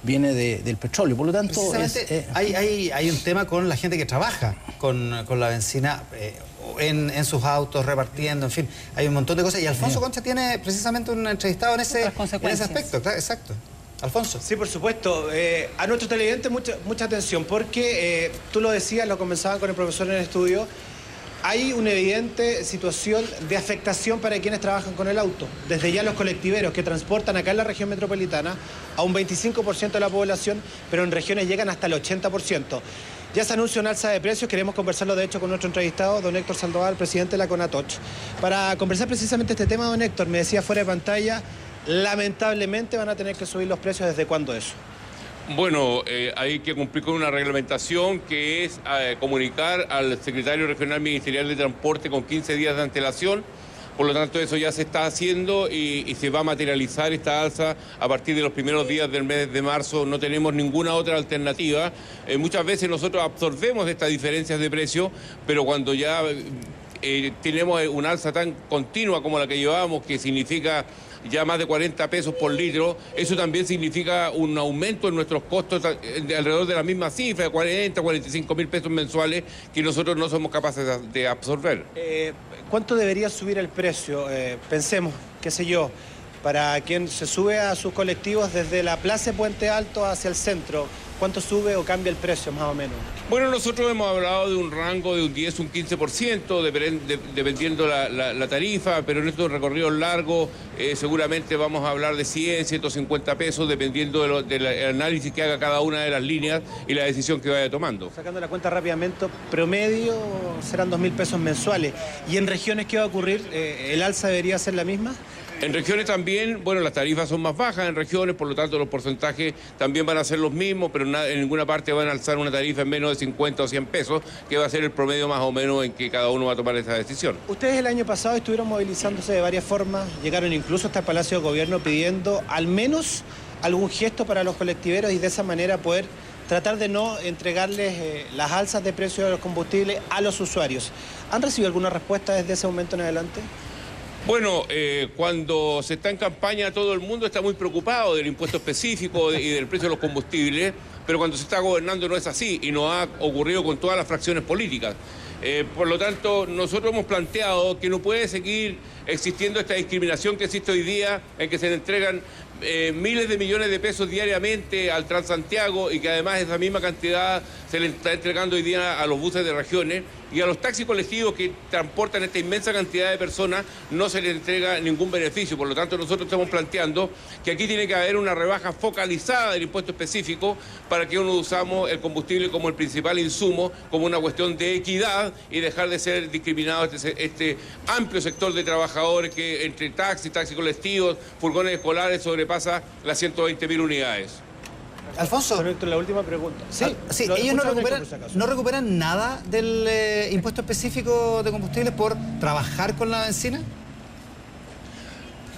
viene del petróleo. Por lo tanto, hay un tema con la gente que trabaja con la bencina en sus autos, repartiendo, en fin, hay un montón de cosas. Y Alfonso Concha tiene precisamente un entrevistado en ese aspecto. Claro, exacto. Alfonso. Sí, por supuesto. A nuestros televidentes mucha atención, porque tú lo decías, lo conversaban con el profesor en el estudio, hay una evidente situación de afectación para quienes trabajan con el auto. Desde ya los colectiveros que transportan acá en la región metropolitana a un 25% de la población, pero en regiones llegan hasta el 80%. Ya se anuncia un alza de precios, queremos conversarlo de hecho con nuestro entrevistado, don Héctor Sandoval, presidente de la CONATOCH. Para conversar precisamente este tema, don Héctor, me decía fuera de pantalla, lamentablemente van a tener que subir los precios. ¿Desde cuándo eso? Bueno, hay que cumplir con una reglamentación que es comunicar al secretario regional ministerial de Transporte con 15 días de antelación. Por lo tanto, eso ya se está haciendo y se va a materializar esta alza a partir de los primeros días del mes de marzo. No tenemos ninguna otra alternativa. Muchas veces nosotros absorbemos estas diferencias de precio, pero cuando ya tenemos una alza tan continua como la que llevamos, que significa ya más de 40 pesos por litro, eso también significa un aumento en nuestros costos de alrededor de la misma cifra, de 40, 45 mil pesos mensuales, que nosotros no somos capaces de absorber. ¿Cuánto debería subir el precio? Pensemos, qué sé yo, para quien se sube a sus colectivos desde la Plaza de Puente Alto hacia el centro, ¿cuánto sube o cambia el precio más o menos? Bueno, nosotros hemos hablado de un rango de un 10, un 15%, dependiendo la tarifa, pero en estos recorridos largos seguramente vamos a hablar de 100, 150 pesos, dependiendo del análisis que haga cada una de las líneas y la decisión que vaya tomando. Sacando la cuenta rápidamente, promedio serán 2.000 pesos mensuales. ¿Y en regiones qué va a ocurrir? ¿El alza debería ser la misma? En regiones también, bueno, las tarifas son más bajas en regiones, por lo tanto los porcentajes también van a ser los mismos, pero en ninguna parte van a alzar una tarifa en menos de 50 o 100 pesos, que va a ser el promedio más o menos en que cada uno va a tomar esa decisión. Ustedes el año pasado estuvieron movilizándose de varias formas, llegaron incluso hasta el Palacio de Gobierno pidiendo al menos algún gesto para los colectiveros y de esa manera poder tratar de no entregarles las alzas de precios de los combustibles a los usuarios. ¿Han recibido alguna respuesta desde ese momento en adelante? Bueno, cuando se está en campaña todo el mundo está muy preocupado del impuesto específico y del precio de los combustibles, pero cuando se está gobernando no es así y no ha ocurrido con todas las fracciones políticas. Por lo tanto, nosotros hemos planteado que no puede seguir existiendo esta discriminación que existe hoy día, en que se le entregan miles de millones de pesos diariamente al Transantiago y que además esa misma cantidad se le está entregando hoy día a los buses de regiones, y a los taxis colectivos que transportan esta inmensa cantidad de personas no se les entrega ningún beneficio. Por lo tanto, nosotros estamos planteando que aquí tiene que haber una rebaja focalizada del impuesto específico para que uno usamos el combustible como el principal insumo, como una cuestión de equidad y dejar de ser discriminado este amplio sector de trabajadores que entre taxis colectivos, furgones escolares sobrepasa las 120.000 unidades. Alfonso. Héctor, la última pregunta. Sí, ellos no recuperan nada del impuesto específico de combustibles por trabajar con la bencina.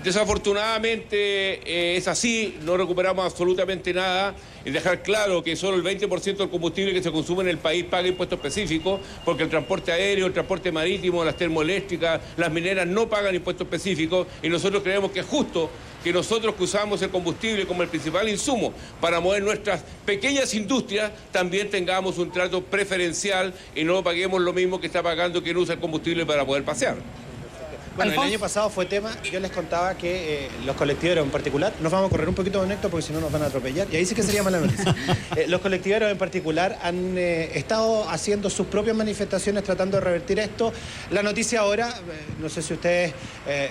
Desafortunadamente es así, no recuperamos absolutamente nada. Y dejar claro que solo el 20% del combustible que se consume en el país paga impuesto específico, porque el transporte aéreo, el transporte marítimo, las termoeléctricas, las mineras no pagan impuesto específico, y nosotros creemos que es justo que nosotros que usamos el combustible como el principal insumo para mover nuestras pequeñas industrias también tengamos un trato preferencial y no paguemos lo mismo que está pagando quien usa el combustible para poder pasear. Bueno, el año pasado fue tema, yo les contaba que los colectiveros en particular, nos vamos a correr un poquito, don Héctor, porque si no nos van a atropellar, y ahí sí que sería mala noticia. Los colectiveros en particular han estado haciendo sus propias manifestaciones tratando de revertir esto. La noticia ahora, no sé si ustedes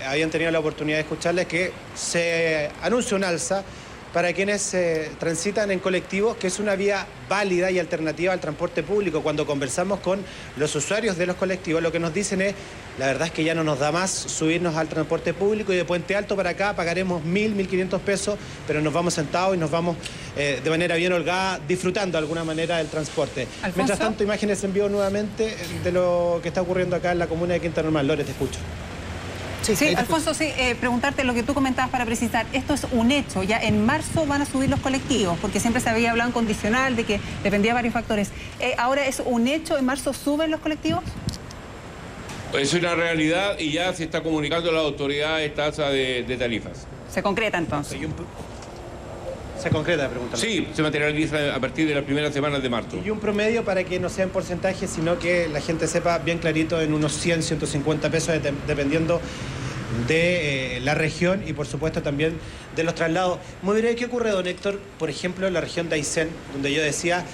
habían tenido la oportunidad de escucharles, que se anuncia un alza para quienes transitan en colectivos, que es una vía válida y alternativa al transporte público. Cuando conversamos con los usuarios de los colectivos, lo que nos dicen es, la verdad es que ya no nos da más subirnos al transporte público y de Puente Alto para acá pagaremos 1.500 pesos, pero nos vamos sentados y nos vamos de manera bien holgada, disfrutando de alguna manera del transporte. ¿Alfonso? Mientras tanto, imágenes en vivo nuevamente de lo que está ocurriendo acá en la comuna de Quinta Normal. Lore, te escucho. Sí, Alfonso, preguntarte lo que tú comentabas para precisar. Esto es un hecho, ya en marzo van a subir los colectivos, porque siempre se había hablado en condicional de que dependía de varios factores. ¿Ahora es un hecho, en marzo suben los colectivos? Es una realidad y ya se está comunicando a la autoridad esta alza de tarifas. ¿Se concreta entonces? Se concreta la pregunta. Sí, se materializa a partir de las primeras semanas de marzo. Y un promedio para que no sea en porcentaje, sino que la gente sepa bien clarito en unos 100, 150 pesos, dependiendo de la región y por supuesto también de los traslados. Muy breve, ¿qué ocurre, don Héctor? Por ejemplo, en la región de Aysén, donde yo decía,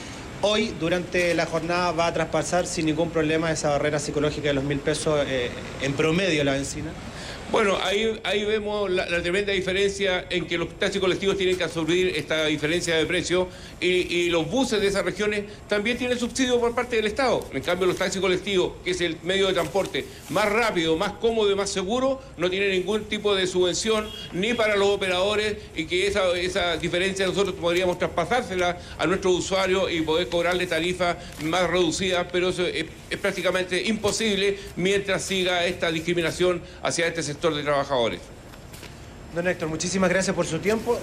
hoy durante la jornada va a traspasar sin ningún problema esa barrera psicológica de los 1.000 pesos en promedio la bencina. Bueno, ahí vemos la tremenda diferencia en que los taxis colectivos tienen que absorber esta diferencia de precio y los buses de esas regiones también tienen subsidio por parte del Estado. En cambio, los taxis colectivos, que es el medio de transporte más rápido, más cómodo y más seguro, no tienen ningún tipo de subvención ni para los operadores y que esa diferencia nosotros podríamos traspasársela a nuestros usuarios y poder cobrarle tarifas más reducidas, pero eso es prácticamente imposible mientras siga esta discriminación hacia este sector de trabajadores. Don Héctor, muchísimas gracias por su tiempo.